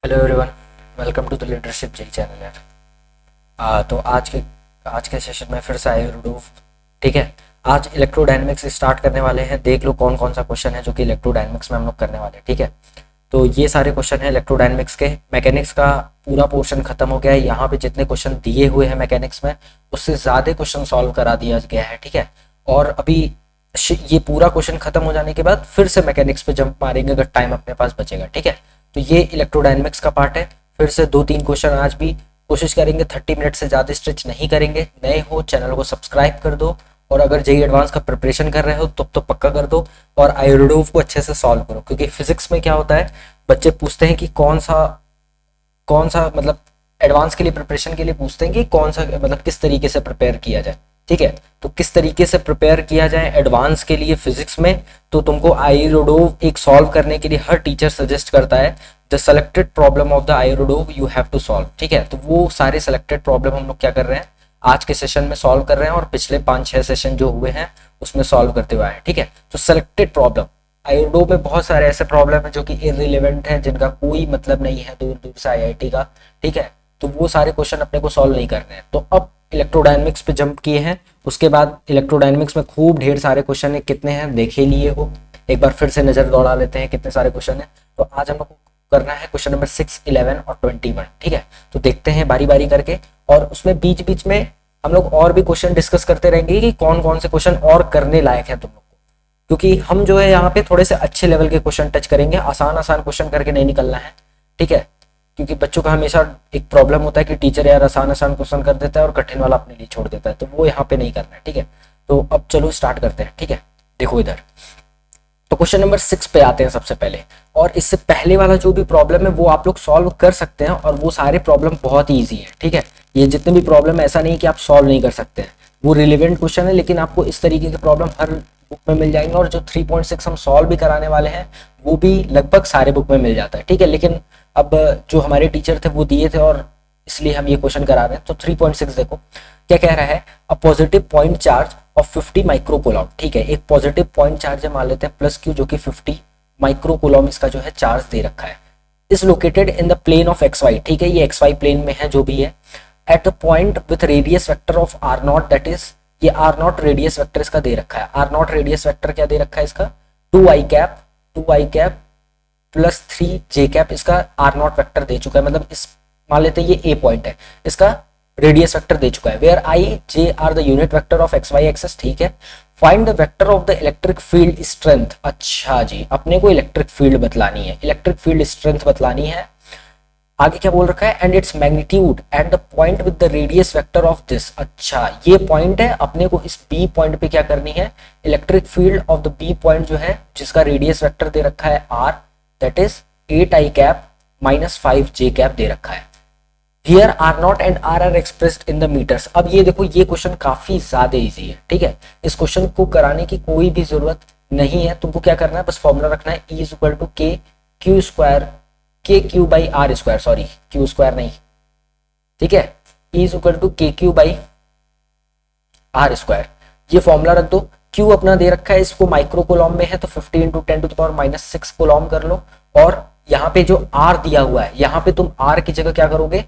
Hello everyone, welcome to the leadership G channel यार। तो आज के सेशन में फिर से आए रूडोफ। ठीक है, आज इलेक्ट्रोडायनेमिक्स स्टार्ट करने वाले हैं। देख लो कौन कौन सा क्वेश्चन है जो कि इलेक्ट्रोडायनेमिक्स में हम लोग करने वाले हैं। ठीक है, तो ये सारे क्वेश्चन है इलेक्ट्रोडायनेमिक्स के। मैकेनिक्स का पूरा पोर्शन खत्म हो गया है। यहाँ पे जितने क्वेश्चन दिए हुए हैं मैकेनिक्स में, उससे ज़्यादा क्वेश्चन सॉल्व करा दिया गया है। ठीक है, और अभी ये पूरा क्वेश्चन खत्म हो जाने के बाद फिर से मैकेनिक्स पे जंप मारेंगे अगर टाइम अपने पास बचेगा। ठीक है, तो ये इलेक्ट्रोडायनेमिक्स का पार्ट है। फिर से 2-3 क्वेश्चन आज भी कोशिश करेंगे, 30 मिनट से ज़्यादा स्ट्रेच नहीं करेंगे। नए हो चैनल को सब्सक्राइब कर दो, और अगर जेई एडवांस का प्रिपरेशन कर रहे हो तो पक्का कर दो, और आयोडोव को अच्छे से सॉल्व करो। क्योंकि फिजिक्स में क्या होता है, बच्चे पूछते हैं कि कौन सा मतलब एडवांस के लिए प्रिपरेशन के लिए पूछते हैं कि कौन सा मतलब किस तरीके से प्रिपेयर किया जाए। ठीक है, तो किस तरीके से प्रिपेयर किया जाए एडवांस के लिए फिजिक्स में, तो तुमको आयोडोव एक सॉल्व करने के लिए हर टीचर सजेस्ट करता है the selected problem of the आयोडोव यू हैव टू सॉल्व। ठीक है, तो वो सारे सेलेक्टेड प्रॉब्लम हम लोग क्या कर रहे हैं, आज के सेशन में सॉल्व कर रहे हैं, और पिछले 5-6 सेशन जो हुए हैं उसमें सॉल्व करते हुए आए। ठीक है, तो सेलेक्टेड प्रॉब्लम आयोडो में बहुत सारे ऐसे प्रॉब्लम है जो कि इररिलेवेंट है, जिनका कोई मतलब नहीं है दूर दूर से आईआईटी का। ठीक है, तो वो सारे क्वेश्चन अपने को सॉल्व नहीं करने हैं। तो अब इलेक्ट्रोडायनेमिक्स पे जंप किए हैं, उसके बाद इलेक्ट्रोडायनेमिक्स में खूब ढेर सारे क्वेश्चन है। कितने हैं देखे लिए हो, एक बार फिर से नजर दौड़ा लेते हैं कितने सारे क्वेश्चन है। तो आज हम लोग को करना है क्वेश्चन नंबर 6, 11 और 21। ठीक है, तो देखते हैं बारी बारी करके, और उसमें बीच बीच में हम लोग और भी क्वेश्चन डिस्कस करते रहेंगे कि कौन कौन से क्वेश्चन और करने लायक है तुम लोग को। क्योंकि हम जो है यहाँ पे थोड़े से अच्छे लेवल के क्वेश्चन टच करेंगे, आसान आसान क्वेश्चन करके नहीं निकलना है। ठीक है, क्योंकि बच्चों का हमेशा एक प्रॉब्लम होता है कि टीचर यार आसान आसान क्वेश्चन कर देता है और कठिन वाला अपने लिए छोड़ देता है, तो वो यहाँ पे नहीं करना है। ठीक है, तो अब चलो स्टार्ट करते हैं। ठीक है, देखो इधर, तो क्वेश्चन नंबर 6 पे आते हैं सबसे पहले। और इससे पहले वाला जो भी प्रॉब्लम है वो आप लोग सॉल्व कर सकते हैं, और वो सारे प्रॉब्लम बहुत ही ईजी है। ठीक है, ये जितने भी प्रॉब्लम है ऐसा नहीं कि आप सॉल्व नहीं कर सकते हैं, वो रिलेवेंट क्वेश्चन है, लेकिन आपको इस तरीके के प्रॉब्लम हर बुक में मिल जाएंगे। और जो 3.6 हम सॉल्व भी कराने वाले हैं वो भी लगभग सारे बुक में मिल जाता है। ठीक है, लेकिन अब जो हमारे टीचर थे वो दिए थे और इसलिए हम ये क्वेश्चन करा रहे हैं। तो 3.6 देखो क्या कह रहा है, a positive point charge of 50 microcoulomb. ठीक है, एक पॉजिटिव पॉइंट चार्ज है, मान लेते हैं प्लस क्यू, जो कि 50 माइक्रोकूलम इसका जो है चार्ज दे रखा है। Is located in the plane of X Y. ठीक है, ये एक्स वाई प्लेन में है जो भी है। At the point with radius vector of R nought, that is ये आर नॉट रेडियस वेक्टर इसका दे रखा है। आर नॉट रेडियस वेक्टर क्या दे रखा है इसका, 2i cap plus 3j cap, इसका आर नॉट वेक्टर दे चुका है। मतलब इस मान लेते हैं ये ए पॉइंट है, इसका रेडियस वेक्टर दे चुका है। Where I J are the unit vector of X Y axes. ठीक है, find the vector of the electric field strength. अच्छा जी, अपने को इलेक्ट्रिक फील्ड बतलानी है, इलेक्ट्रिक फील्ड स्ट्रेंथ बतलानी है। आगे क्या बोल रखा है, and its magnitude eight the point with the radius vector of this. अच्छा, ये पॉइंट है, अपने को इस बी पॉइंट पे क्या करनी है, electric field of the B point जो है जिसका रेडियस वेक्टर दे रखा है R, that is 8i cap minus 5j cap दे रखा है। Here R naught and R are expressed in the metres. अब ये देखो, ये क्वेश्चन काफी ज्यादा इजी है। ठीक है, इस क्वेश्चन को कराने की कोई भी जरूरत नहीं है। तुमको क्या करना है, बस फॉर्मूला रखना है, E is equal to K Q square, K Q by R square, sorry Q square नहीं। ठीक है, E is equal to K Q by R square, ये फॉर्मूला रख दो। क्यू अपना दे रखा है, इसको माइक्रो कोलॉम में है तो 50 इंटू 10⁻⁻6 कोलॉम कर लो। और यहाँ पे जो आर दिया हुआ है, यहाँ पे तुम आर की जगह क्या करोगे,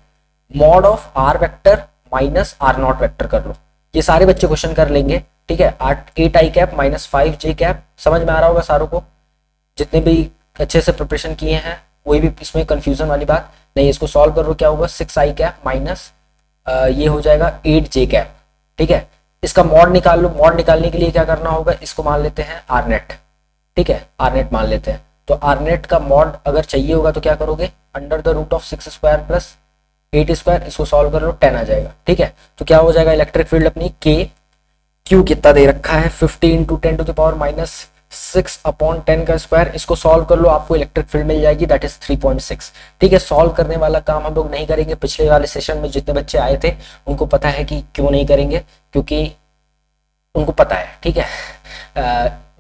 mod of R vector minus R nought vector कर लो। ये सारे बच्चे क्वेश्चन कर लेंगे। ठीक है, 8i cap minus 5j cap, समझ में आ रहा होगा सारों को, जितने भी अच्छे से प्रिपरेशन किए हैं। कोई भी इसमें कंफ्यूजन वाली बात नहीं। इसको सॉल्व करो, क्या होगा, 6i कैप माइनस ये हो जाएगा 8j कैप। ठीक है, इसका मॉड निकाल लो। मॉड निकालने के लिए क्या करना होगा, इसको मान लेते हैं आर नेट। ठीक है, आर नेट मान लेते हैं। तो आर नेट का मॉड अगर चाहिए होगा तो क्या करोगे, under the root of 6 square plus 8 square, इसको सॉल्व कर लो, 10 आ जाएगा। ठीक है, तो क्या हो जाएगा, इलेक्ट्रिक फील्ड अपनी के क्यू कितना दे रखा है, 50 इंटू 10⁻⁻6 अपॉन 10 का स्क्वायर, इसको सॉल्व कर लो, आपको इलेक्ट्रिक फील्ड मिल जाएगी, दैट इज 3.6। ठीक है, सॉल्व करने वाला काम हम लोग नहीं करेंगे। पिछले वाले सेशन में जितने बच्चे आए थे उनको पता है कि क्यों नहीं करेंगे, क्योंकि उनको पता है। ठीक है,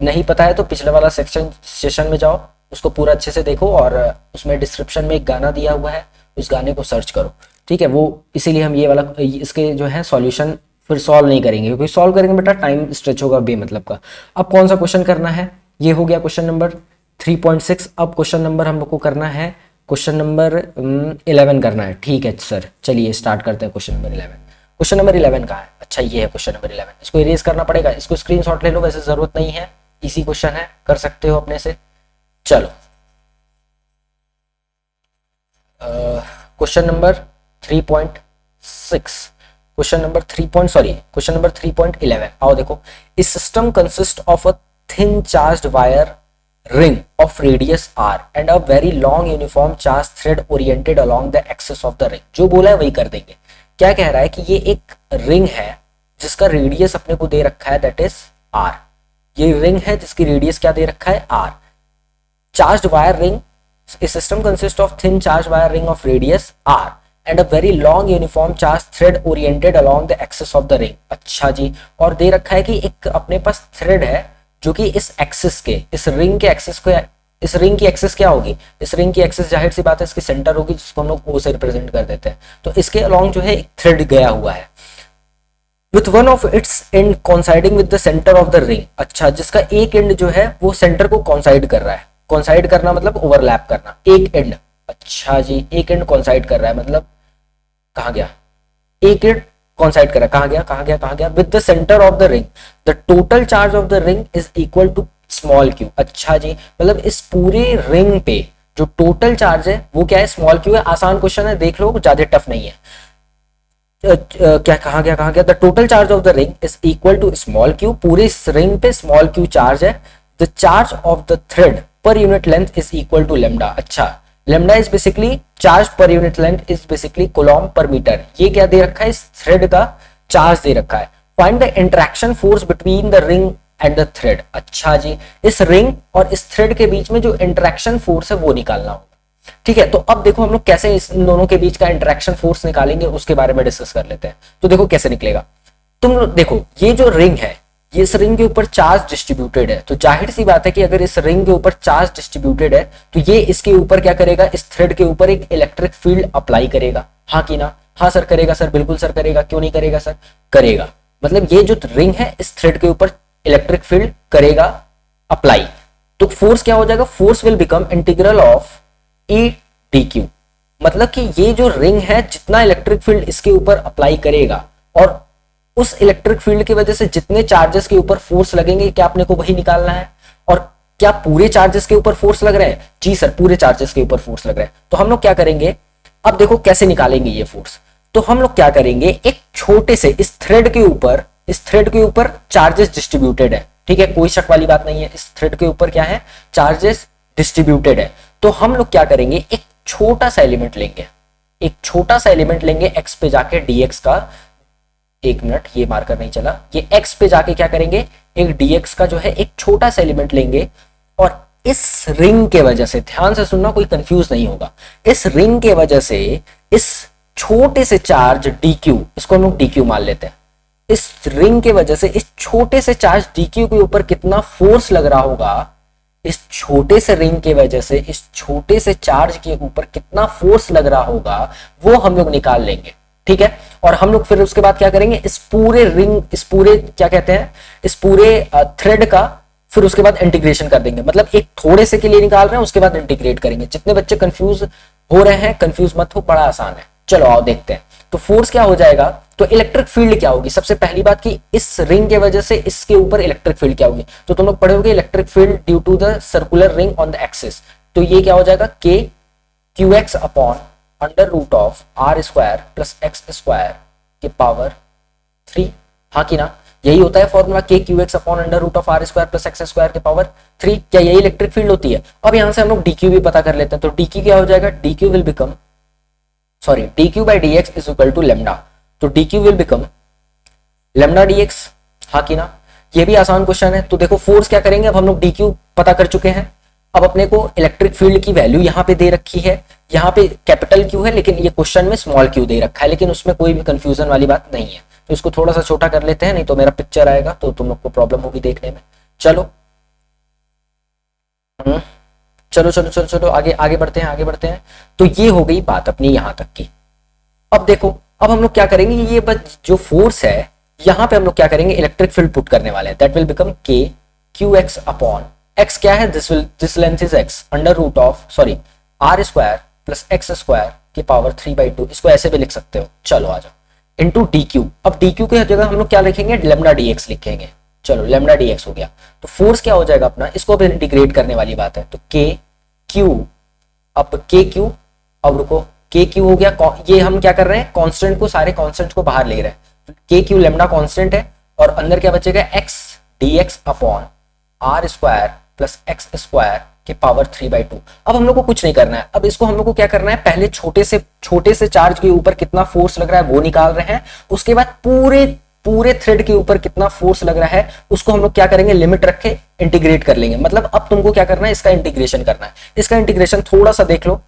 नहीं पता है तो पिछले वाला सेशन में जाओ, उसको पूरा अच्छे से देखो, और उसमें डिस्क्रिप्शन में एक गाना दिया हुआ है, उस गाने को सर्च करो। ठीक है, वो इसीलिए हम ये वाला इसके जो है सॉल्यूशन फिर सॉल्व नहीं करेंगे, क्योंकि सॉल्व करेंगे बेटा टाइम स्ट्रेच होगा बेमतलब का। अब कौन सा क्वेश्चन करना है, ये हो गया क्वेश्चन नंबर 3.6। अब क्वेश्चन नंबर हम लोग को करना है क्वेश्चन नंबर 11 करना है, ठीक है सर, चलिए स्टार्ट करते हैं क्वेश्चन नंबर 11। क्वेश्चन नंबर 11 कहाँ है? अच्छा ये है क्वेश्चन नंबर 11, इसको इरेज करना पड़ेगा, इसको स्क्रीनशॉट ले लो, वैसे जरूरत नहीं है, इसी क्वेश्चन है, कर सकते हो अपने से। चलो क्वेश्चन नंबर 3.6, क्वेश्चन नंबर 3.11 आओ देखो। इस system consist of a thin charged wire ring of radius r and a very long uniform charge thread oriented along the axis of the ring। जो बोला है वही कर देंगे। क्या कह रहा है कि ये एक रिंग है जिसका रेडियस अपने को दे रखा है दैट इज r। ये रिंग है जिसकी रेडियस क्या दे रखा है r। Charged wire ring, a system consists of thin charged wire ring of radius r and a very long uniform charge thread oriented along the axis of the ring। अच्छा जी, और दे रखा है कि एक अपने पास थ्रेड है जो कि इस एक्सिस के, इस रिंग के एक्सिस को, इस रिंग की एक्सिस क्या होगी, इस रिंग की एक्सिस जाहिर सी बात है इसकी सेंटर होगी जिसको हम लोग ओ से रिप्रेजेंट कर देते हैं। तो इसके अलोंग जो है एक थ्रेड गया हुआ है with one of its and coinciding with the centre of the ring. अच्छा, जिसका एक एंड जो है वो सेंटर को कॉन्साइड कर रहा है। कॉन्साइड करना मतलब ओवरलैप करना, एक एंड। अच्छा जी, एक एंड कॉन्साइड कर रहा है मतलब कहाँ गया, एक एंड कॉन्साइड करा, कहाँ गया with the centre of the ring the total charge of the ring is equal to small Q. अच्छा जी, मतलब इस पूरे रिंग पे जो टोटल चार्ज है वो क्या है, स्मॉल क्यू है। आसान क्वेश्चन है, देख लो, ज्यादा टफ नहीं है। क्या कहाँ गया the total charge of the ring is equal to small q. पूरे इस रिंग पे स्मॉल क्यू चार्ज है। The charge of the thread per unit length is equal to lambda. अच्छा, lambda is basically charge per unit length is basically coulomb per metre. ये क्या दे रखा है, इस थ्रेड का चार्ज दे रखा है। Find the interaction force between the ring and the thread. अच्छा जी, इस रिंग और इस थ्रेड के बीच में जो इंटरेक्शन फोर्स है वो निकालना होगा। ठीक है, तो अब देखो हम लोग कैसे इन दोनों के बीच का इंटरेक्शन फोर्स निकालेंगे उसके बारे में डिस्कस कर लेते हैं। तो देखो कैसे निकलेगा। तुम देखो, ये जो रिंग है, ये इस रिंग के ऊपर चार्ज डिस्ट्रीब्यूटेड है, तो जाहिर सी बात है कि अगर इस रिंग के ऊपर चार्ज डिस्ट्रीब्यूटेड है तो ये इसके ऊपर क्या करेगा, इस थ्रेड के ऊपर एक इलेक्ट्रिक फील्ड अप्लाई करेगा। हाँ कि ना? हाँ सर करेगा, सर बिल्कुल सर करेगा, क्यों नहीं करेगा सर, करेगा। मतलब ये जो रिंग है इस थ्रेड के ऊपर इलेक्ट्रिक फील्ड करेगा अप्लाई। तो फोर्स क्या हो जाएगा, force will become integral of E D Q. मतलब कि ये जो रिंग है जितना इलेक्ट्रिक फील्ड इसके ऊपर अप्लाई करेगा और उस इलेक्ट्रिक फील्ड की वजह से जितने चार्जेस के ऊपर फोर्स लगेंगे, क्या आपने को वही निकालना है। और क्या पूरे चार्जेस के ऊपर फोर्स लग रहे हैं? जी सर, पूरे चार्जेस के ऊपर फोर्स लग रहे हैं। तो हम लोग क्या करेंगे, अब देखो कैसे निकालेंगे ये फोर्स। तो हम लोग क्या करेंगे, एक छोटे से इस थ्रेड के ऊपर चार्जेस डिस्ट्रीब्यूटेड है। ठीक है, कोई शक वाली बात नहीं है, इस थ्रेड के ऊपर क्या है, चार्जेस डिस्ट्रीब्यूटेड है। तो हम लोग क्या करेंगे, एक छोटा सा एलिमेंट लेंगे, एक्स पे जाके डीएक्स का, एक मिनट ये मार्कर नहीं चला, ये x पे जाके क्या करेंगे, एक dx का जो है एक छोटा सा एलिमेंट लेंगे। और इस रिंग के वजह से, ध्यान से सुनना, कोई कंफ्यूज नहीं होगा, इस रिंग के वजह से इस छोटे से चार्ज dq, इसको हम लोग dq मान लेते हैं, इस रिंग के वजह से इस छोटे से चार्ज dq के ऊपर कितना फोर्स लग रहा होगा, इस छोटे से रिंग के वजह से इस छोटे से चार्ज के ऊपर कितना फोर्स लग रहा होगा वो हम लोग निकाल लेंगे। ठीक है, और हम लोग फिर उसके बाद क्या करेंगे, इस पूरे रिंग, इस पूरे क्या कहते हैं, इस पूरे थ्रेड का फिर उसके बाद इंटीग्रेशन कर देंगे। मतलब एक थोड़े से के लिए निकाल रहे हैं, उसके बाद इंटीग्रेट करेंगे। जितने बच्चे कंफ्यूज हो रहे हैं, कंफ्यूज मत हो, बड़ा आसान है। चलो आओ देखते हैं। तो फोर्स क्या हो जाएगा, तो इलेक्ट्रिक फील्ड क्या होगी, सबसे पहली बात की इस रिंग के वजह से इसके ऊपर इलेक्ट्रिक फील्ड क्या होगी, तो तुम लोग पढ़ोगे electric field due to the circular ring on the axis. तो ये क्या हो जाएगा, K Q X upon under root of R square plus X square के पावर 3। हाँ कि ना? यही होता है formula, K Q X upon under root of R square plus X square के पावर 3। क्या यही इलेक्ट्रिक फील्ड होती है? अब यहां से हम लोग डीक्यू भी पता कर लेते हैं। तो डीक्यू क्या हो जाएगा, d q will become, sorry, d q by d x is equal to lambda. तो d q will become lambda d x. हाँ कि ना? ये भी आसान क्वेश्चन है। तो देखो फोर्स क्या करेंगे, अब हम लोग डीक्यू पता कर चुके हैं। अब अपने को इलेक्ट्रिक फील्ड की वैल्यू यहाँ पे दे रखी है, यहाँ पे कैपिटल क्यू है, लेकिन ये क्वेश्चन में स्मॉल क्यू दे रखा है, लेकिन उसमें कोई भी कंफ्यूजन वाली बात नहीं है। तो इसको थोड़ा सा छोटा कर लेते हैं, नहीं तो मेरा पिक्चर आएगा तो तुम लोग को प्रॉब्लम होगी देखने में। चलो चलो चलो चलो चलो आगे बढ़ते हैं। तो ये हो गई बात अपनी यहाँ तक की। अब देखो, अब हम लोग क्या करेंगे, ये जो फोर्स है यहाँ पे हम लोग क्या करेंगे, इलेक्ट्रिक फील्ड पुट करने वाले हैं। That will become K Q X upon X क्या है, this length is X, under root of, sorry, R square plus X square की पावर 3/2, इसको ऐसे भी लिख सकते हो, चलो आ जाओ, इंटू डी क्यू। अब डी क्यू की जगह हम लोग क्या लिखेंगे, लेमडा डी एक्स लिखेंगे, चलो लेमडा डी एक्स हो गया। तो फोर्स क्या हो जाएगा अपना, इसको अब इंटीग्रेट करने वाली बात है, तो के क्यू, अब के क्यू, अब रुको, के क्यू हो गया, ये हम क्या कर रहे हैं, कांस्टेंट को, सारे कांस्टेंट को बाहर ले रहे हैं, तो के क्यू लेमडा कांस्टेंट है, और अंदर क्या बचेगा, X D X upon R square plus X square के पावर 3/2। अब हम लोग को कुछ नहीं करना है, अब इसको हम लोग को क्या करना है, पहले छोटे से चार्ज के ऊपर कितना फोर्स लग रहा है वो निकाल रहे हैं, उसके बाद पूरे थ्रेड के ऊपर कितना फोर्स लग रहा है उसको हम लोग क्या करेंगे, लिमिट रख के इंटीग्रेट कर लेंगे। मतलब अब तुमको क्या करना है, इसका इंटीग्रेशन करना है। इसका इंटीग्रेशन थोड़ा सा देख लो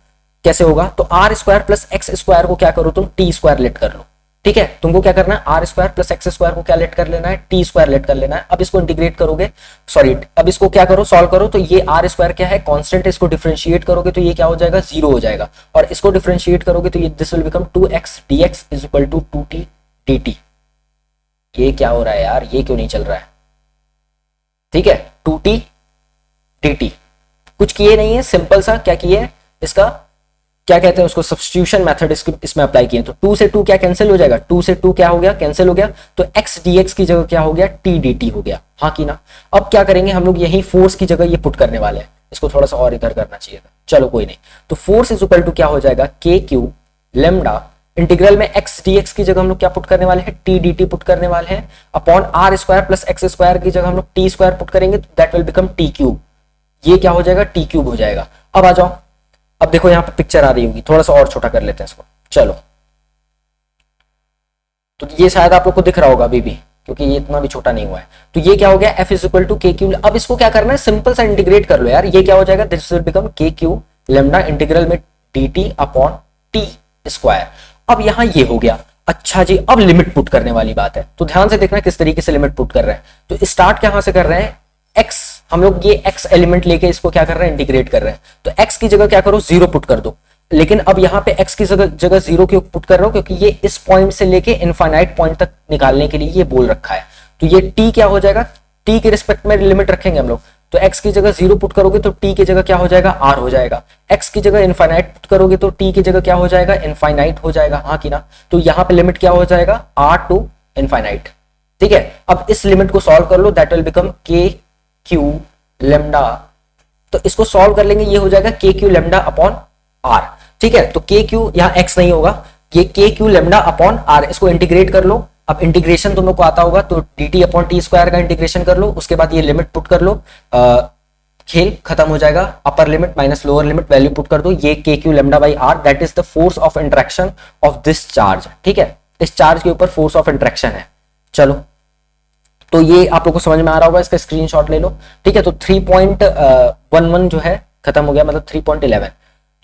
कैसे होगा, तो R square plus X square को क्या करो तुम, टी स्क्वायर लेट कर लो, ठीक है। तुमको क्या करना है, R square plus X square को क्या लेट कर लेना है, टी स्क्वायर लेट कर लेना है। अब इसको इंटीग्रेट करोगे, सॉरी अब इसको क्या करो, सॉल्व करो, तो ये आर स्क्वायर क्या है, कांस्टेंट है, इसको डिफरेंशिएट करोगे तो ये क्या हो जाएगा, 0 हो जाएगा, और इसको डिफरेंशिएट करोगे तो ये this will become 2x dx is equal to 2t dt। ये क्या हो रहा है यार, ये क्यों नहीं चल रहा है, ठीक है, 2t dt, कुछ किए नहीं है, सिंपल सा क्या किए है, इसका क्या कहते हैं उसको, सब्स्टिट्यूशन मेथड इसमें अप्लाई किए, तो 2 से 2 क्या कैंसिल हो जाएगा, 2 से 2 क्या हो गया, कैंसिल हो गया, तो x dx की जगह क्या हो गया, t dt हो गया, हाँ कि ना। अब क्या करेंगे हम लोग, यही फोर्स की जगह ये पुट करने वाले हैं, इसको थोड़ा सा और इधर करना चाहिए था, चलो कोई नहीं। तो फोर्स इज इक्वल टू क्या हो जाएगा, के क्यू लेमडा, इंटीग्रल में x dx की जगह हम लोग क्या पुट करने वाले हैं, t dt पुट करने वाले हैं, upon R square plus X square की जगह हम लोग t स्क्वायर पुट करेंगे, तो that will become t cube, ये क्या हो जाएगा, t क्यूब हो जाएगा। अब आ जाओ, अब देखो यहाँ पे पिक्चर आ रही होगी, थोड़ा सा और छोटा कर लेते हैं इसको, चलो, तो ये शायद आप लोग को दिख रहा होगा अभी भी, क्योंकि ये इतना भी छोटा नहीं हुआ है। तो ये क्या हो गया, f is equal to K Q. अब इसको क्या करना है, सिंपल सा इंटीग्रेट कर लो यार, ये क्या हो जाएगा, this will become K Q lambda integral में dt अपॉन टी स्क्वायर। अब यहाँ ये हो गया, अच्छा जी, अब लिमिट पुट करने वाली बात है, तो ध्यान से देखना किस तरीके से लिमिट पुट कर रहे हैं। तो स्टार्ट कहां से कर रहे हैं, x, हम लोग ये x एलिमेंट लेके इसको क्या कर रहे हैं, इंटीग्रेट कर रहे हैं, तो x की जगह क्या करो, 0 पुट कर दो। लेकिन अब यहाँ पे x की जगह 0 क्यों पुट कर रहे हो, क्योंकि ये इस पॉइंट से लेके इनफाइनाइट पॉइंट तक निकालने के लिए ये बोल रखा है, तो ये t क्या हो जाएगा, t के रिस्पेक्ट में लिमिट रखेंगे हम लोग, तो x की जगह 0 पुट करोगे तो t की जगह क्या हो जाएगा, r हो जाएगा, x की जगह इनफाइनाइट पुट करोगे तो t की जगह क्या हो जाएगा, इनफाइनाइट हो जाएगा, हाँ कि ना। तो यहाँ पे लिमिट क्या हो जाएगा, r टू इनफाइनाइट, ठीक है। अब इस लिमिट को सॉल्व कर लो, that will become K Q lambda, तो इसको सॉल्व कर लेंगे, ये हो जाएगा K Q lambda upon are, ठीक है। तो के क्यू यहाँ एक्स नहीं होगा, ये K Q lambda upon are, इसको इंटीग्रेट कर लो। अब इंटीग्रेशन तुम लोग को आता होगा, तो D T upon T square का इंटीग्रेशन कर लो, उसके बाद ये लिमिट पुट कर लो, खेल खत्म हो जाएगा, upper limit minus lower limit value put कर दो, ये K Q lambda by R, that is the force of interaction of this charge, ठीक है, इस चार्ज के ऊपर फोर्स ऑफ इंटरेक्शन है। चलो, तो ये आप लोग को समझ में आ रहा होगा, इसका स्क्रीनशॉट ले लो, ठीक है। तो 3.11 जो है खत्म हो गया, मतलब 3.11,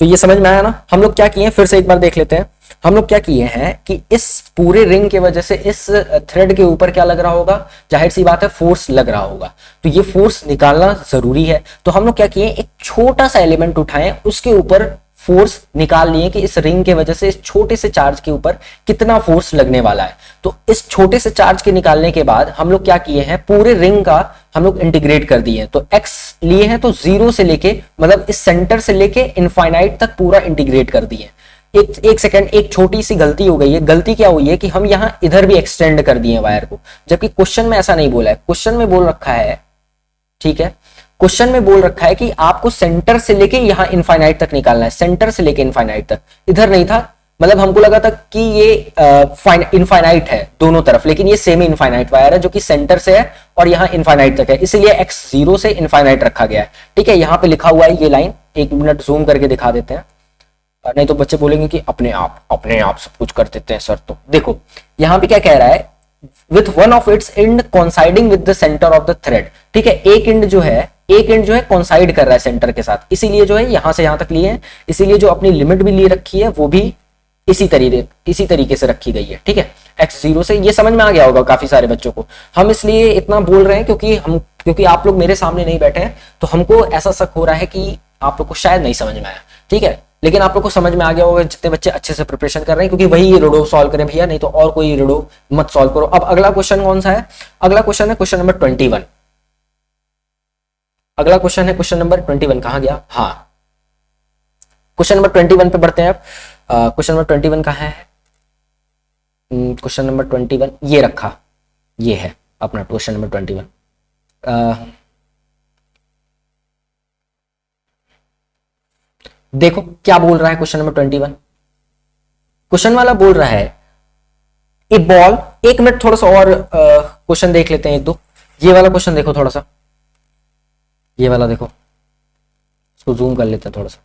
तो ये समझ में आया ना। हम लोग क्या किए हैं, फिर से एक बार देख लेते हैं, हम लोग क्या किए हैं कि इस पूरे रिंग की वजह से इस थ्रेड के ऊपर क्या लग रहा होगा, जाहिर सी बात है फोर्स लग रहा होगा, तो ये फोर्स निकालना जरूरी है। तो हम लोग क्या किए, एक छोटा सा एलिमेंट उठाएं, उसके ऊपर फोर्स निकाल लिए कि इस रिंग के वजह से इस छोटे से चार्ज के ऊपर कितना फोर्स लगने वाला है। तो इस छोटे से चार्ज के निकालने के बाद हम लोग क्या किए हैं, पूरे रिंग का हम लोग इंटीग्रेट कर दिए हैं। तो x लिए हैं तो 0 से लेके, मतलब इस सेंटर से लेके इनफाइनाइट तक पूरा इंटीग्रेट कर दिए। एक सेकंड, एक छोटी सी गलती हो गई है। गलती क्या हुई है कि हम यहाँ इधर भी एक्सटेंड कर दिए वायर को, जबकि क्वेश्चन में ऐसा नहीं बोला है। क्वेश्चन में बोल रखा है, ठीक है, क्वेश्चन में बोल रखा है कि आपको सेंटर से लेके यहाँ इनफाइनाइट तक निकालना है, सेंटर से लेके इनफाइनाइट तक। इधर नहीं था, मतलब हमको लगा था कि ये इनफाइनाइट है दोनों तरफ, लेकिन ये सेमी इनफाइनाइट वायर है जो कि सेंटर से है और यहाँ इनफाइनाइट तक है, इसलिए x 0 से इनफाइनाइट रखा गया है, ठीक है। यहाँ पे लिखा हुआ है ये लाइन, एक मिनट जूम करके दिखा देते हैं, नहीं तो बच्चे बोलेंगे कि अपने आप सब कुछ कर देते हैं सर। तो देखो यहाँ पे क्या कह रहा है, with one of its and coinciding with the centre of the thread, ठीक है। एक एंड जो है कोइंसाइड कर रहा है सेंटर के साथ, इसीलिए जो है यहां से यहां तक लिए हैं, इसीलिए जो अपनी लिमिट भी लिए रखी है वो भी इसी तरीके से रखी गई है, ठीक है। x 0 से, ये समझ में आ गया होगा काफी सारे बच्चों को। हम इसलिए इतना बोल रहे हैं क्योंकि आप लोग मेरे सामने नहीं बैठे हैं, तो हमको ऐसा शक हो रहा है कि आप लोग को शायद नहीं समझ में आया, ठीक है। लेकिन आप लोग को समझ में आ गया होगा जितने बच्चे अच्छे से प्रिपरेशन कर रहे हैं, क्योंकि वही रिडो सॉल्व करें भैया, नहीं तो और कोई रिडो मत सॉल्व करो। अब अगला क्वेश्चन कौन सा है, अगला क्वेश्चन है क्वेश्चन नंबर 21। अगला क्वेश्चन है क्वेश्चन नंबर 21, कहां गया, हाँ, क्वेश्चन नंबर 21 पे बढ़ते हैं अब। क्वेश्चन नंबर 21 कहाँ है? क्वेश्चन नंबर 21 ये रखा, ये है अपना क्वेश्चन नंबर 21। देखो क्या बोल रहा है क्वेश्चन नंबर 21। क्वेश्चन वाला बोल रहा है ए बॉल, एक मिनट थोड़ा सा और क्वेश्चन देख लेते हैं एक दो। ये वाला क्वेश्चन देखो थोड़ा सा, ये वाला देखो, इसको जूम कर लेते हैं थोड़ा सा।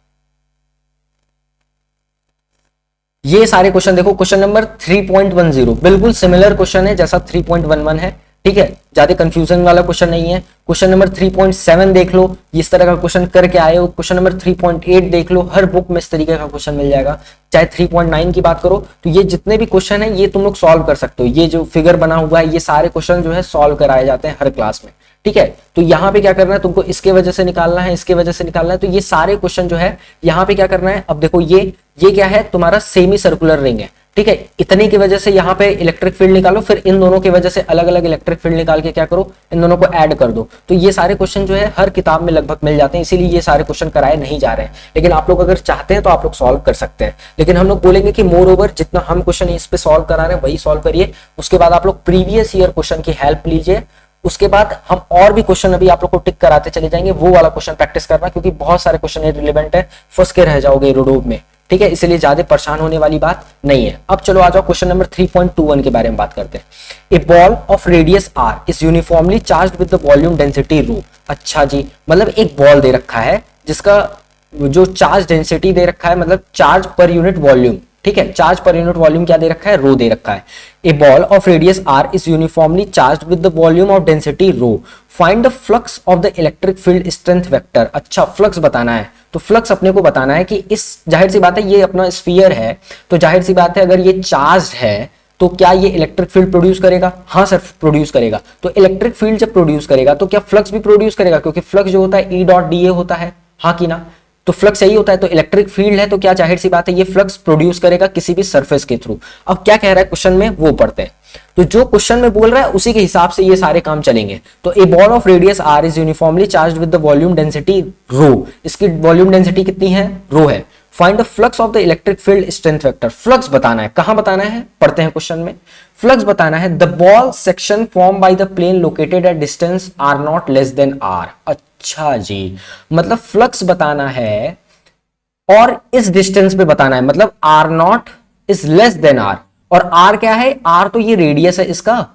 ये सारे क्वेश्चन देखो, क्वेश्चन नंबर 3.10 बिल्कुल सिमिलर क्वेश्चन है जैसा 3.11 है, ठीक है, ज्यादा कंफ्यूजन वाला क्वेश्चन नहीं है। क्वेश्चन नंबर 3.7 देख लो, इस तरह का क्वेश्चन करके आए हो। क्वेश्चन नंबर 3.8 देख लो, हर बुक में इस तरीके का क्वेश्चन मिल जाएगा। चाहे 3.9 की बात करो तो ये जितने भी क्वेश्चन है ये तुम लोग सॉल्व कर सकते हो। ये जो फिगर बना हुआ है ये सारे क्वेश्चन जो है सॉल्व कराए जाते हैं हर क्लास में, ठीक है। तो यहाँ पे क्या करना है तुमको, इसके वजह से निकालना है, इसके वजह से निकालना है। तो ये सारे क्वेश्चन जो है यहाँ पे क्या करना है, अब देखो ये क्या है, तुम्हारा सेमी सर्कुलर रिंग है, ठीक है। इतने की वजह से यहाँ पे इलेक्ट्रिक फील्ड निकालो, फिर इन दोनों की वजह से अलग अलग इलेक्ट्रिक फील्ड निकाल के क्या करो, इन दोनों को ऐड कर दो। तो ये सारे क्वेश्चन जो है हर किताब में लगभग मिल जाते हैं, इसीलिए ये सारे क्वेश्चन कराए नहीं जा रहे हैं। लेकिन आप लोग अगर चाहते हैं तो आप लोग सॉल्व कर सकते हैं। लेकिन हम लोग बोलेंगे कि मोर ओवर जितना हम क्वेश्चन इस पे सॉल्व करा रहे हैं वही सॉल्व करिए। उसके बाद आप लोग प्रीवियस ईयर क्वेश्चन की हेल्प लीजिए। उसके बाद हम और भी क्वेश्चन अभी आप लोग को टिक कराते चले जाएंगे, वो वाला क्वेश्चन प्रैक्टिस करना, क्योंकि बहुत सारे क्वेश्चन रिलेवेंट है, फंस के रह जाओगे रोडोब में, ठीक है। इसलिए ज्यादा परेशान होने वाली बात नहीं है। अब चलो आ जाओ क्वेश्चन नंबर 3.21 के बारे में बात करते हैं। A ball of radius R is uniformly charged with the volume density rho. अच्छा जी, मतलब एक बॉल दे रखा है जिसका जो चार्ज डेंसिटी दे रखा है, मतलब चार्ज पर यूनिट वॉल्यूम, ठीक है, चार्ज पर यूनिट वॉल्यूम क्या दे रखा है, रो दे रखा है। A ball of radius R is uniformly charged with the volume of density rho, find the flux of the electric field strength vector. अच्छा, flux बताना है, तो फ्लक्स अपने को बताना है कि इस, जाहिर सी बात है ये अपना स्फीयर है, तो जाहिर सी बात है अगर ये चार्ज है तो क्या ये इलेक्ट्रिक फील्ड प्रोड्यूस करेगा? हाँ सर, प्रोड्यूस करेगा। तो इलेक्ट्रिक फील्ड जब प्रोड्यूस करेगा तो क्या फ्लक्स भी प्रोड्यूस करेगा? क्योंकि फ्लक्स जो होता है E.dA होता है, हाँ कि ना? तो फ्लक्स यही होता है। तो इलेक्ट्रिक फील्ड है तो क्या, जाहिर सी बात है ये फ्लक्स प्रोड्यूस करेगा किसी भी सरफेस के थ्रू। अब क्या कह रहा है क्वेश्चन में वो पढ़ते हैं। तो जो क्वेश्चन में बोल रहा है उसी के हिसाब से ये सारे काम चलेंगे। तो a ball of radius R is uniformly charged with the volume density rho. इसकी वॉल्यूम डेंसिटी कितनी है? रो है। Find the flux of the electric field strength vector. Flux बताना है, कहां बताना है, पढ़ते हैं क्वेश्चन में। फ्लक्स बताना है the ball section form by the plane located at distance R nought less than R. अच्छा जी, मतलब फ्लक्स बताना है और इस डिस्टेंस पे बताना है, मतलब R nought is less than R. और आर क्या है? आर तो ये रेडियस है इसका,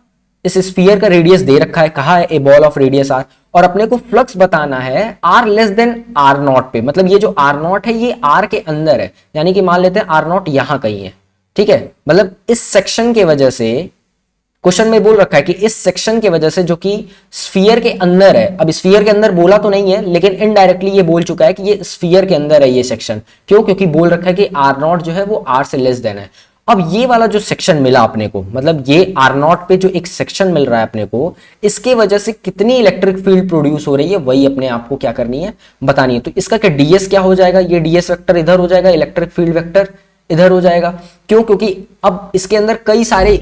इस स्फीयर का रेडियस दे रखा है, कहा है a ball of radius R. और अपने को फ्लक्स बताना है R less than R nought पे, मतलब ये जो आर नॉट है ये आर के अंदर है, यानी कि मान लेते हैं आर नॉट यहां कहीं है, ठीक है। मतलब इस सेक्शन के वजह से क्वेश्चन में बोल रखा है कि इस सेक्शन के वजह से जो कि स्फीयर के अंदर है, अब स्फीयर के अंदर बोला तो नहीं है लेकिन इनडायरेक्टली ये बोल चुका है कि ये स्फीयर के अंदर है ये सेक्शन। क्यों? क्योंकि बोल रखा है कि आर नॉट जो है वो आर से लेस देन है। अब ये वाला जो सेक्शन मिला अपने को, मतलब ये आर नॉट पे जो एक सेक्शन मिल रहा है अपने को, इसके वजह से कितनी इलेक्ट्रिक फील्ड प्रोड्यूस हो रही है वही अपने आप को क्या करनी है, बतानी है। तो इसका क्या डीएस क्या हो जाएगा, ये डीएस वेक्टर इधर हो जाएगा, इलेक्ट्रिक फील्ड वेक्टर इधर हो जाएगा। क्यों? क्योंकि अब इसके अंदर कई सारे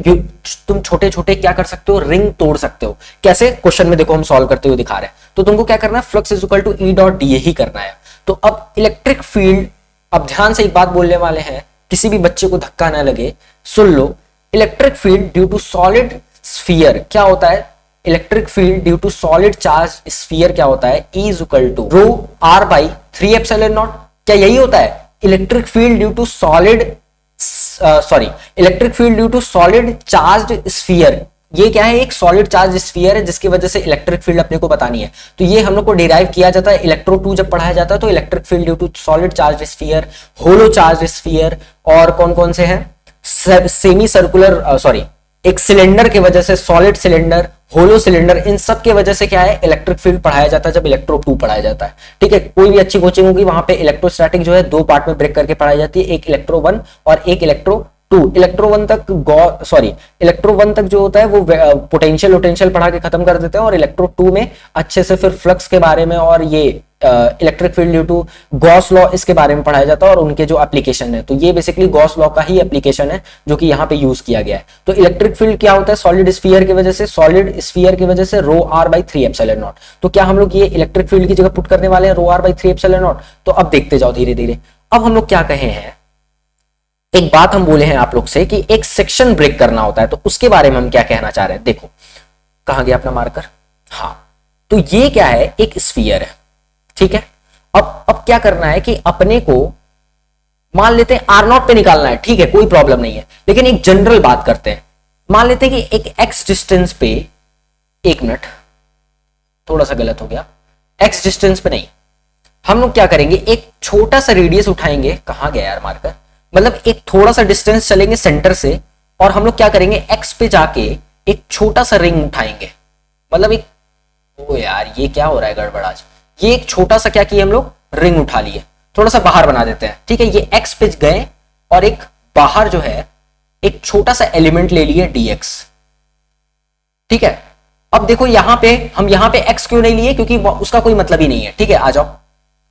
तुम छोटे छोटे क्या कर सकते हो, रिंग तोड़ सकते हो। कैसे? क्वेश्चन में देखो हम सॉल्व करते हुए दिखा रहे हैं। तो तुमको क्या करना है, flux is equal to E.dA ही करना है। तो अब इलेक्ट्रिक फील्ड, अब ध्यान से एक बात बोलने वाले हैं, किसी भी बच्चे को धक्का ना लगे, सुन लो। Electric field due to solid sphere क्या होता है, electric field due to solid charge sphere क्या होता है, E is equal to rho R by 3 epsilon naught. क्या यही होता है? Electric field due to solid, electric field due to solid charge sphere, ये क्या है, एक सॉलिड चार्ज स्फीयर है जिसकी वजह से इलेक्ट्रिक फील्ड अपने को बतानी है। तो ये हम लोग को डिराइव किया जाता है इलेक्ट्रो 2 जब पढ़ाया जाता है। तो electric field due to solid charge sphere, hollow charge sphere, और कौन कौन से हैं, सेमी सर्कुलर, एक सिलेंडर की वजह से, सॉलिड सिलेंडर, होलो सिलेंडर, इन सब के वजह से क्या है, इलेक्ट्रिक फील्ड पढ़ाया जाता है जब इलेक्ट्रो 2 पढ़ाया जाता है, ठीक है। कोई भी अच्छी कोचिंग होगी वहां पे इलेक्ट्रोस्टैटिक जो है 2 पार्ट में ब्रेक करके पढ़ाई जाती है, एक इलेक्ट्रो 1 और एक इलेक्ट्रो 2। इलेक्ट्रो 1 तक इलेक्ट्रो 1 तक जो होता है वो पोटेंशियल पढ़ा के खत्म कर देते हैं, और इलेक्ट्रो 2 में अच्छे से फिर फ्लक्स के बारे में और ये electric field due to Gauss law इसके बारे में पढ़ाया जाता है और उनके जो एप्लीकेशन है। तो ये बेसिकली गॉस लॉ का ही एप्लीकेशन है जो कि यहाँ पे यूज किया गया है। तो इलेक्ट्रिक फील्ड क्या होता है, सॉलिड स्फीयर की वजह से रो R बाई 3 एप्सिलॉन नॉट। तो क्या हम लोग ये इलेक्ट्रिक फील्ड की जगह पुट करने वाले हैं रो R बाई 3 एप्सिलॉन नॉट? तो अब देखते जाओ धीरे धीरे। अब हम लोग क्या कहे हैं, एक बात हम बोले हैं आप लोग से कि एक सेक्शन ब्रेक करना होता है, तो उसके बारे में हम क्या कहना चाह रहे हैं। देखो कहां गया अपना मार्कर, हाँ, तो ये क्या है, एक स्फीयर है, ठीक है। अब क्या करना है कि अपने को मान लेते हैं आर नॉट पे निकालना है, ठीक है, कोई प्रॉब्लम नहीं है, लेकिन एक जनरल बात करते हैं। मान लेते हैं कि एक एक्स डिस्टेंस पे, एक मिनट थोड़ा सा गलत हो गया, एक्स डिस्टेंस पे नहीं, हम लोग क्या करेंगे, एक छोटा सा रेडियस उठाएंगे, कहां गया यार मार्कर, मतलब एक थोड़ा सा डिस्टेंस चलेंगे सेंटर से, और हम लोग क्या करेंगे, एक्स पे जाके एक छोटा सा रिंग उठाएंगे, मतलब एक, ओ यार ये क्या हो रहा है गड़बड़ आज, ये एक छोटा सा क्या किया हम लोग, रिंग उठा लिए, थोड़ा सा बाहर बना देते हैं, ठीक है। ये एक्स पे गए और एक बाहर जो है एक छोटा सा एलिमेंट ले लिए dx, ठीक है। अब देखो यहां पे हम यहां पे x क्यों नहीं लिए, क्योंकि उसका कोई मतलब ही नहीं है, ठीक है। आ जाओ,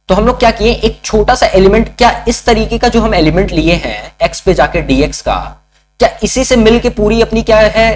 तो हम लोग क्या किए, एक छोटा सा एलिमेंट, क्या इस तरीके का जो हम एलिमेंट लिए हैं x पे जाके dx का, क्या इसी से मिलके पूरी अपनी क्या है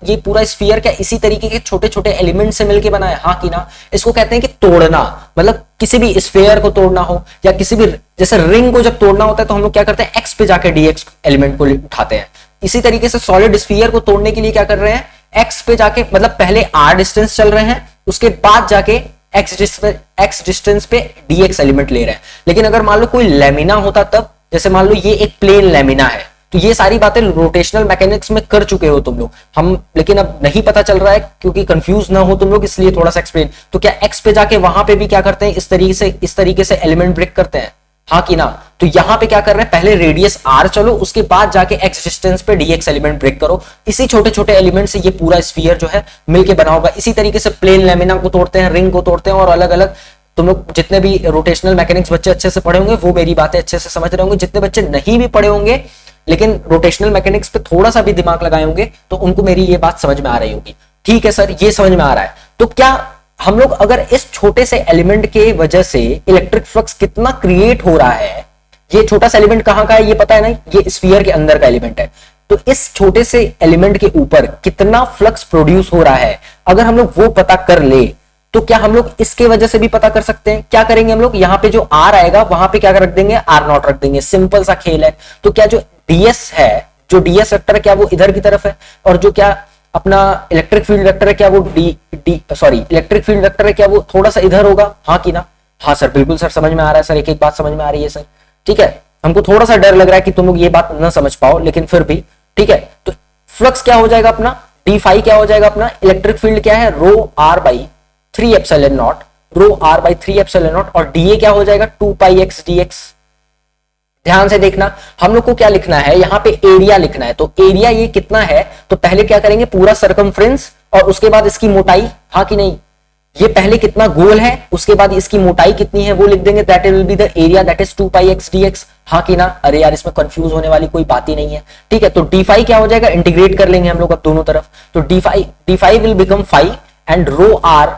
ये पूरा स्फीयर क्या इसी तरीके के छोटे छोटे एलिमेंट से मिलके बना है, हाँ कि ना। इसको कहते हैं कि तोड़ना, मतलब किसी भी स्फीयर को तोड़ना हो या किसी भी जैसे रिंग को जब तोड़ना होता है तो हम लोग क्या करते हैं, एक्स पे जाके dx एलिमेंट को उठाते हैं। इसी तरीके से सॉलिड स्फीयर को तोड़ने के लिए क्या कर रहे हैं, एक्स पे जाके, मतलब पहले r डिस्टेंस चल रहे हैं, उसके बाद जाके एक्स डिस्टेंस पे dx एलिमेंट ले रहे हैं। लेकिन अगर मान लो कोई लेमिना होता तब, जैसे मान लो ये एक प्लेन लेमिना है, तो ये सारी बातें रोटेशनल मैकेनिक्स में कर चुके हो तुम लोग, हम लेकिन अब नहीं पता चल रहा है क्योंकि कंफ्यूज ना हो तुम लोग, इसलिए थोड़ा सा एक्सप्लेन। तो क्या एक्स पे जाके वहां पे भी क्या करते हैं, इस तरीके से एलिमेंट ब्रेक करते हैं, हाँ कि ना। तो यहां पे क्या कर रहे हैं, पहले रेडियस r चलो, उसके बाद जाके x डिस्टेंस पे dx एलिमेंट ब्रेक करो। इसी छोटे छोटे एलिमेंट से ये पूरा स्फीयर जो है मिलके बना होगा। इसी तरीके से प्लेन लेमिना को तोड़ते हैं, रिंग को तोड़ते हैं, और अलग अलग तुम लोग जितने भी रोटेशनल मैकेनिक्स बच्चे अच्छे से पढ़े होंगे वो मेरी बातें अच्छे से समझ रहे होंगे। जितने बच्चे नहीं भी पढ़े होंगे लेकिन रोटेशनल मैकेनिक्स पे थोड़ा सा भी दिमाग लगाए होंगे तो उनको मेरी ये बात समझ में आ रही होगी। ठीक है सर, ये समझ में आ रहा है। तो क्या हम लोग अगर इस छोटे से एलिमेंट के वजह से इलेक्ट्रिक फ्लक्स कितना क्रिएट हो रहा है, ये छोटा सा एलिमेंट कहां का है ये पता है ना, ये स्फीयर के अंदर का एलिमेंट है, तो इस छोटे से एलिमेंट के ऊपर कितना फ्लक्स प्रोड्यूस हो रहा है अगर हम लोग वो पता कर ले तो क्या हम लोग इसके वजह से भी पता कर सकते हैं। क्या करेंगे हम लोग, यहाँ पे जो आर आएगा वहां पे क्या रख देंगे, आर नॉट रख देंगे, सिंपल सा खेल है। तो क्या जो डीएस है, जो डीएस वेक्टर है क्या वो इधर की तरफ है, और जो क्या अपना इलेक्ट्रिक फील्ड वेक्टर है क्या वो इलेक्ट्रिक फील्ड वेक्टर है क्या वो थोड़ा सा इधर होगा, हाँ कि ना। हाँ सर, बिल्कुल सर, समझ में आ रहा है सर, एक एक बात समझ में आ रही है सर। ठीक है, हमको थोड़ा सा डर लग रहा है कि तुम लोग ये बात ना समझ पाओ, लेकिन फिर भी ठीक है। तो फ्लक्स क्या हो जाएगा अपना, डी फाई क्या हो जाएगा अपना, इलेक्ट्रिक फील्ड क्या है, rho R by 3 epsilon naught, rho R by 3 epsilon naught, और डीए क्या हो जाएगा 2 पाई एक्स डीएक्स। ध्यान से देखना, हम लोग को क्या लिखना है, यहाँ पे एरिया लिखना है। तो एरिया ये कितना है, तो पहले क्या करेंगे पूरा सरकमफ्रेंस और उसके बाद इसकी मोटाई, हाँ कि नहीं। ये पहले कितना गोल है उसके बाद इसकी मोटाई कितनी है वो लिख देंगे, that will be the area, that is 2 pi X D X, हाँ कि ना। अरे यार, इसमें कंफ्यूज होने वाली कोई बात ही नहीं है। ठीक है, तो डी फाई क्या हो जाएगा, इंटीग्रेट कर लेंगे हम लोग अब दोनों तरफ, तो d phi will become phi and rho R,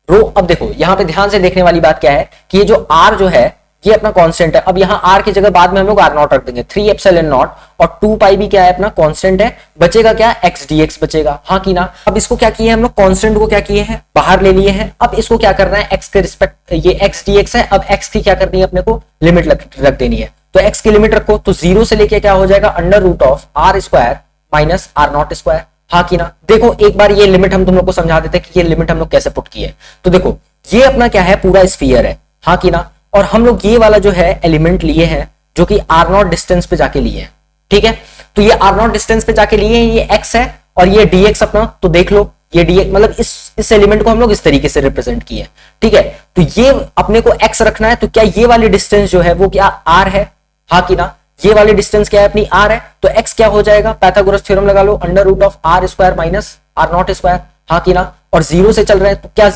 rho. अब देखो यहाँ पे ध्यान से देखने वाली बात क्या है कि ये जो r जो है ये अपना कांस्टेंट है। अब यहाँ r की जगह बाद में हम लोग r नॉट रख देंगे, 3 एप्सिलॉन नॉट, और 2 पाई भी क्या है अपना कांस्टेंट है, बचेगा क्या x dx बचेगा, हाँ कि ना। अब इसको क्या किए हम लोग, कांस्टेंट को क्या किए हैं, बाहर ले लिए हैं। अब इसको क्या करना है, x के रिस्पेक्ट, ये x dx है, अब x की क्या करनी है अपने को, लिमिट रख देनी है। तो x की लिमिट रखो, तो 0 से लेके क्या हो जाएगा, under root of r square minus r not square, हाँ कि ना। देखो एक बार ये लिमिट हम तुम लोग को समझा देते हैं कि ये लिमिट हम लोग कैसे पुट की है। तो देखो ये अपना क्या है, पूरा स्फीयर है, हाँ कि ना, और हम लोग ये वाला जो है एलिमेंट लिए हैं जो कि r नॉट डिस्टेंस पे जाके लिए हैं। ठीक है, तो ये r नॉट डिस्टेंस पे जाके लिए हैं, ये x है और ये dx अपना, तो देख लो ये dx, मतलब इस एलिमेंट को हम लोग इस तरीके से रिप्रेजेंट किए। ठीक है, तो ये अपने को x रखना है, तो क्या ये वाली डिस्टेंस जो है वो क्या r है, हाँ कि ना। ये वाली डिस्टेंस क्या है अपनी r है, तो x क्या हो जाएगा, पैथागोरस थ्योरम लगा लो, under root of r square minus r not square, हाँ कि ना। और 0 से चल रहे हैं, तो क्या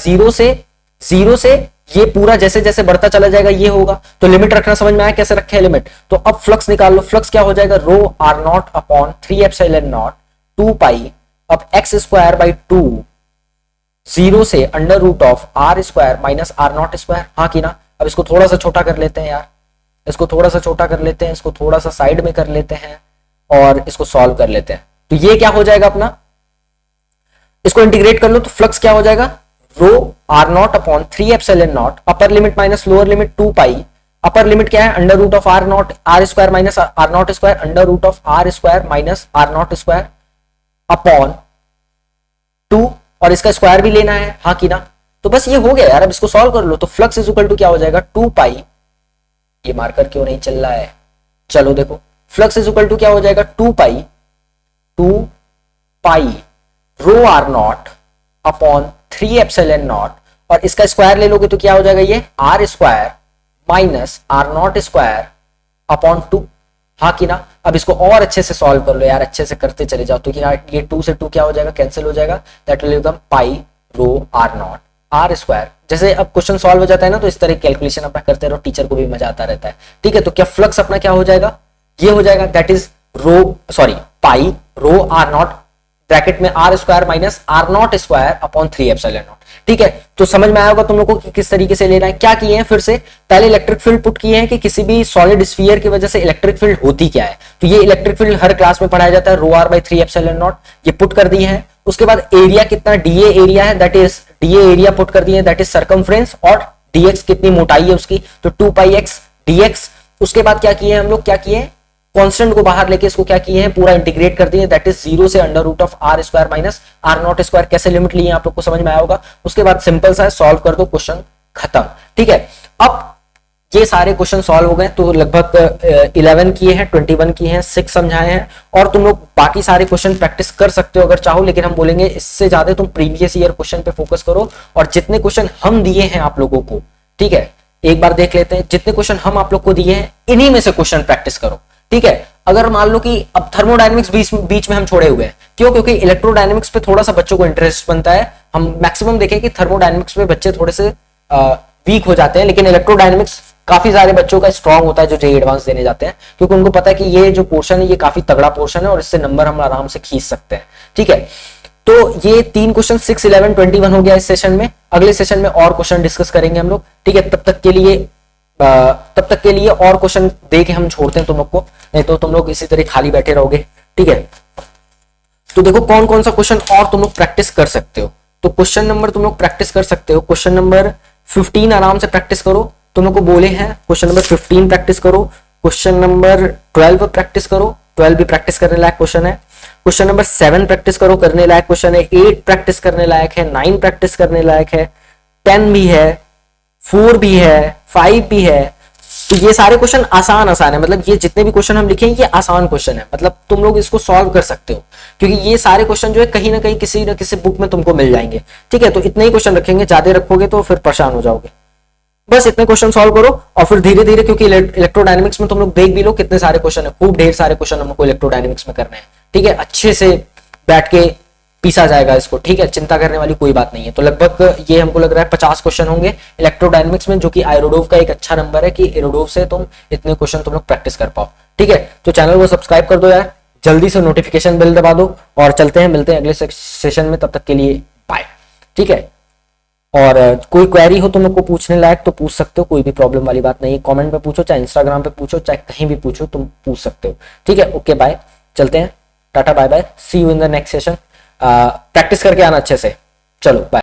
0 से ये पूरा जैसे जैसे बढ़ता चला जाएगा ये होगा। तो लिमिट रखना समझ में आया कैसे रखे लिमिट। तो अब फ्लक्स निकाल लो, फ्लक्स क्या हो जाएगा, rho R naught upon 3 epsilon naught 2 pi, अब एक्स स्क्वायर बाई 2, 0 से under root of r square minus r not square, हाँ कि ना। अब इसको थोड़ा सा छोटा कर लेते हैं यार, इसको थोड़ा सा छोटा कर लेते हैं, इसको थोड़ा सा साइड में कर लेते हैं और इसको सॉल्व कर लेते हैं। तो ये क्या हो जाएगा अपना, इसको इंटीग्रेट कर लो, तो फ्लक्स क्या हो जाएगा, rho R naught upon 3 epsilon naught, upper limit minus lower limit 2 pi, upper limit क्या है, under root of R not R square minus R not square, under root of R square minus R not square upon 2, और इसका square भी लेना है, हाँ कि ना। तो बस ये हो गया यार, अब इसको सॉल्व कर लो। तो फ्लक्स इज इक्वल टू क्या हो जाएगा, 2 पाई, ये मार्कर क्यों नहीं चल रहा है, चलो देखो, फ्लक्स इज इक्वल टू क्या हो जाएगा, 2 pi rho R naught upon 3 epsilon naught, और इसका स्क्वायर ले लोगे तो क्या हो जाएगा, ये R square minus R not square upon 2, हाँ कि ना। अब इसको और अच्छे से सॉल्व कर लो यार, अच्छे से करते चले जाओ, तो ये 2 से 2 क्या हो जाएगा, कैंसिल हो जाएगा, that will become pi rho R not R square. जैसे अब क्वेश्चन सॉल्व हो जाता है ना, तो इस तरह कैलकुलेशन अपना करते रहो, टीचर को भी मजा आता रहता है, ठीक है। तो क्या फ्लक्स अपना क्या हो जाएगा, ये हो जाएगा, that is pi rho R naught bracket में R square minus R not square upon 3 epsilon naught, ठीक है। तो समझ में आया होगा तुम लोगों को कि किस तरीके से लेना है। क्या किए हैं फिर से, पहले इलेक्ट्रिक फील्ड पुट किए हैं कि किसी भी सॉलिड स्फीयर की वजह से इलेक्ट्रिक फील्ड होती क्या है, तो ये इलेक्ट्रिक फील्ड हर क्लास में पढ़ाया जाता है, rho R by 3 epsilon not, ये पुट कर दिए हैं। उसके बाद एरिया कितना, डीए एरिया है, that is DA area put कर दिए, दैट इज सर्कमफ्रेंस, और डीएक्स कितनी मोटाई है उसकी, तो 2 पाई एक्स डीएक्स। उसके बाद क्या किए हम लोग, क्या किए, कांस्टेंट को बाहर लेके इसको क्या किए हैं, पूरा इंटीग्रेट कर दिए, दैट इज 0 से under root of R square minus R not square. कैसे लिमिट लिए आप लोग को समझ में आया होगा। उसके बाद सिंपल सा सॉल्व कर दो, क्वेश्चन खत्म, ठीक है। अब ये सारे क्वेश्चन सॉल्व हो गए, तो लगभग 11 किए हैं, 21 किए हैं, 6 समझाए हैं, और तुम लोग बाकी सारे क्वेश्चन प्रैक्टिस कर सकते हो अगर चाहो, लेकिन हम बोलेंगे इससे ज्यादा तुम प्रीवियस ईयर क्वेश्चन पे फोकस करो, और जितने क्वेश्चन हम दिए हैं आप लोगों को, ठीक है, एक बार देख लेते हैं, जितने क्वेश्चन हम आप लोग को दिए हैं इन्हीं में से क्वेश्चन प्रैक्टिस करो, ठीक है। अगर मान लो कि अब थर्मोडायनेमिक्स बीच में हम छोड़े हुए हैं, क्यों, क्योंकि इलेक्ट्रोडायनेमिक्स पे थोड़ा सा बच्चों को इंटरेस्ट बनता है। हम मैक्सिमम देखें कि थर्मोडायनेमिक्स पे बच्चे थोड़े से वीक हो जाते हैं, लेकिन इलेक्ट्रोडायनेमिक्स काफी सारे बच्चों का स्ट्रांग होता है जो जेईई एडवांस देने जाते हैं, क्योंकि उनको पता है कि ये जो पोर्शन है ये काफी तगड़ा पोर्शन है और इससे नंबर हम आराम से खींच सकते हैं, ठीक है। तो ये 3 क्वेश्चन 6, 11, 21 हो गया इस सेशन में। अगले सेशन में और क्वेश्चन डिस्कस करेंगे हम लोग, ठीक है। तब तक के लिए और क्वेश्चन दे के हम छोड़ते हैं तुम लोग को, नहीं तो तुम लोग इसी तरह खाली बैठे रहोगे, ठीक है। तो देखो कौन कौन सा क्वेश्चन और तुम लोग प्रैक्टिस कर सकते हो। तो क्वेश्चन नंबर तुम लोग प्रैक्टिस कर सकते हो, क्वेश्चन नंबर 15 आराम से प्रैक्टिस करो, तुम लोग को बोले हैं क्वेश्चन नंबर 15 प्रैक्टिस करो, क्वेश्चन नंबर 12 प्रैक्टिस करो, 12 भी प्रैक्टिस करने लायक क्वेश्चन है, क्वेश्चन नंबर 7 प्रैक्टिस करो, करने लायक क्वेश्चन है, 8 प्रैक्टिस करने लायक है, 9 प्रैक्टिस करने लायक है, 10 भी है, 4 भी है, 5 भी है। तो ये सारे क्वेश्चन आसान है, मतलब ये जितने भी क्वेश्चन हम लिखे ये आसान क्वेश्चन है, मतलब तुम लोग इसको सॉल्व कर सकते हो, क्योंकि ये सारे क्वेश्चन जो है कहीं ना कहीं किसी न किसी बुक में तुमको मिल जाएंगे, ठीक है। तो इतने ही क्वेश्चन रखेंगे, ज्यादा रखोगे तो फिर परेशान हो जाओगे। बस इतने क्वेश्चन सॉल्व करो और फिर धीरे धीरे, क्योंकि इलेक्ट्रोडायनेमिक्स में तुम लोग देख भी लो कितने सारे क्वेश्चन है, खूब ढेर सारे क्वेश्चन हमको इलेक्ट्रोडायनेमिक्स में करने हैं, ठीक है। अच्छे से बैठ के पीसा जाएगा इसको, ठीक है, चिंता करने वाली कोई बात नहीं है। तो लगभग ये हमको लग रहा है 50 क्वेश्चन होंगे इलेक्ट्रोडायनेमिक्स में, जो कि एरोडोव का एक अच्छा नंबर है कि एरोडोव से तुम इतने क्वेश्चन तुम लोग प्रैक्टिस कर पाओ, ठीक है। तो चैनल को सब्सक्राइब कर दो यार, जल्दी से नोटिफिकेशन बेल दबा दो, और चलते हैं, मिलते हैं अगले सेशन में, तब तक के लिए बाय, ठीक है। और कोई क्वेरी हो तुम लोग को पूछने लायक तो पूछ सकते हो, कोई भी प्रॉब्लम वाली बात नहीं है, कमेंट पे पूछो, चाहे इंस्टाग्राम पे पूछो, चाहे कहीं भी पूछो, तुम पूछ सकते हो, ठीक है। ओके बाय, चलते हैं, tata bye bye, see you in the next session. Practice करके आना अच्छे से, चलो बाय।